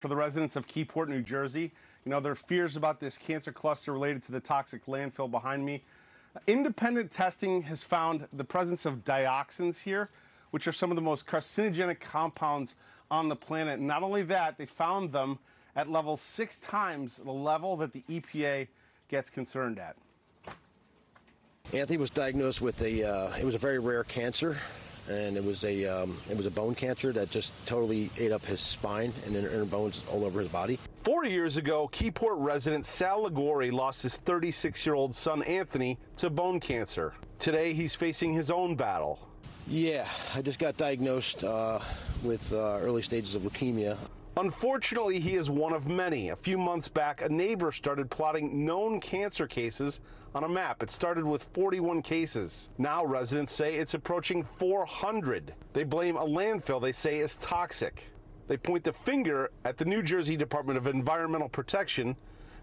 For the residents of Keyport, New Jersey, there are fears about this cancer cluster related to the toxic landfill behind me. Independent testing has found the presence of dioxins here, which are some of the most carcinogenic compounds on the planet. Not only that, they found them at levels 6 times the level that the EPA gets concerned at. Anthony was diagnosed with it was a very rare cancer, and it was a bone cancer that just totally ate up his spine and inner bones all over his body. 4 years ago, Keyport resident Sal Ligori lost his 36-year-old son Anthony to bone cancer. Today, he's facing his own battle. Yeah, I just got diagnosed with early stages of leukemia. Unfortunately, he is one of many. A few months back, a neighbor started plotting known cancer cases on a map. It started with 41 cases. Now residents say it's approaching 400. They blame a landfill they say is toxic. They point the finger at the New Jersey Department of Environmental Protection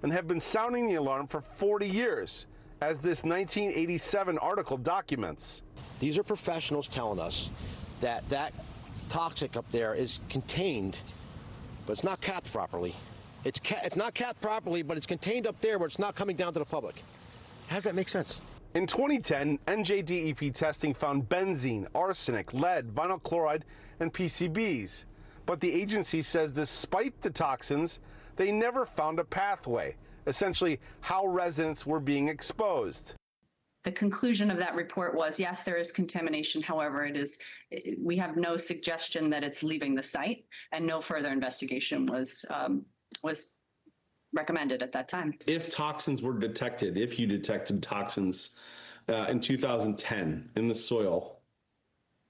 and have been sounding the alarm for 40 years, as this 1987 article documents. These are professionals telling us that toxic up there is contained, but it's not capped properly. It's not capped properly, but it's contained up there where it's not coming down to the public. How does that make sense? In 2010, NJDEP testing found benzene, arsenic, lead, vinyl chloride, and PCBs. But the agency says despite the toxins, they never found a pathway, essentially how residents were being exposed. The conclusion of that report was, yes, there is contamination. However, we have no suggestion that it's leaving the site, and no further investigation was recommended at that time. If toxins were detected, if you detected toxins in 2010 in the soil,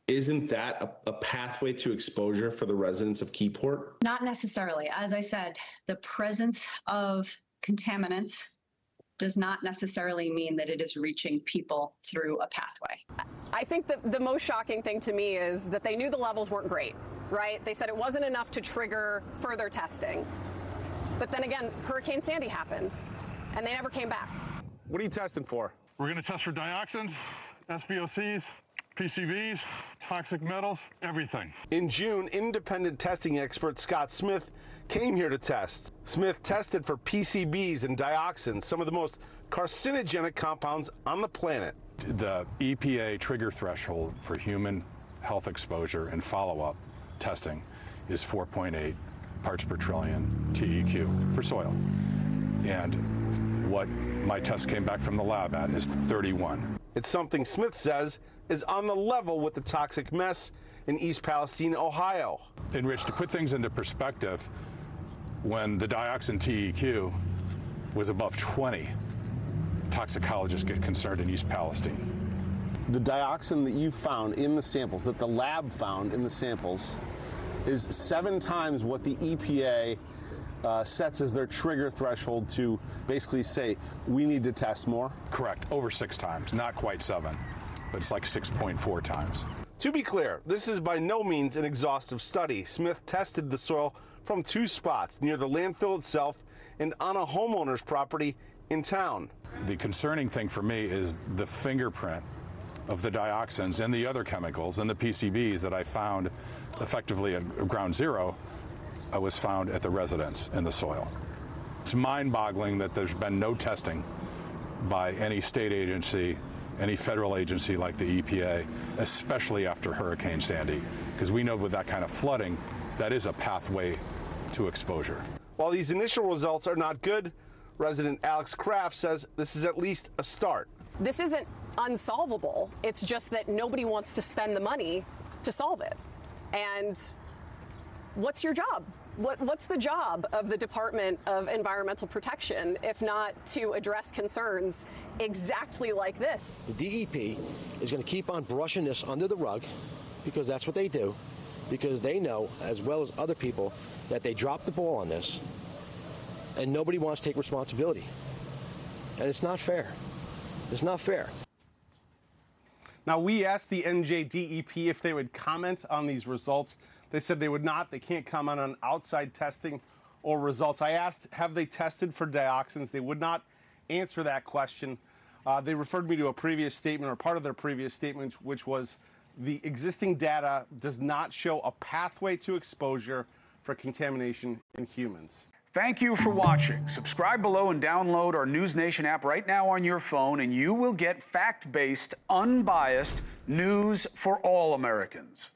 isn't that a pathway to exposure for the residents of Keyport? Not necessarily. As I said, the presence of contaminants does not necessarily mean that it is reaching people through a pathway. I think that the most shocking thing to me is that they knew the levels weren't great, right? They said it wasn't enough to trigger further testing. But then again, Hurricane Sandy happened, and they never came back. What are you testing for? We're going to test for dioxins, SVOCs, PCBs, toxic metals, everything. In June, independent testing expert Scott Smith came here to test. Smith tested for PCBs and dioxins, some of the most carcinogenic compounds on the planet. The EPA trigger threshold for human health exposure and follow-up testing is 4.8 parts per trillion TEQ for soil. And what my test came back from the lab at is 31. It's something Smith says is on the level with the toxic mess in East Palestine, Ohio. And Rich, to put things into perspective, when the dioxin TEQ was above 20, toxicologists get concerned in East Palestine. The dioxin that you found in the samples, that the lab found in the samples, is 7 times what the EPA sets as their trigger threshold to basically say, we need to test more? Correct, over 6 times, not quite 7, but it's like 6.4 times. To be clear, this is by no means an exhaustive study. Smith tested the soil from 2 spots, near the landfill itself and on a homeowner's property in town. The concerning thing for me is the fingerprint of the dioxins and the other chemicals and the PCBs that I found effectively at ground zero was found at the residence in the soil. It's mind-boggling that there's been no testing by any state agency, any federal agency like the EPA, especially after Hurricane Sandy, because we know with that kind of flooding, that is a pathway to exposure. While these initial results are not good, resident Alex Kraft says this is at least a start. This isn't unsolvable. It's just that nobody wants to spend the money to solve it. And what's your job? What's the job of the Department of Environmental Protection if not to address concerns exactly like this? The DEP is going to keep on brushing this under the rug because that's what they do, because they know, as well as other people, that they dropped the ball on this and nobody wants to take responsibility. And it's not fair. It's not fair. Now, we asked the NJDEP if they would comment on these results. They said they would not. They can't comment on outside testing or results. I asked, have they tested for dioxins? They would not answer that question. They referred me to a previous statement, or part of their previous statement, which was the existing data does not show a pathway to exposure for contamination in humans. Thank you for watching. Subscribe below and download our NewsNation app right now on your phone, and you will get fact-based, unbiased news for all Americans.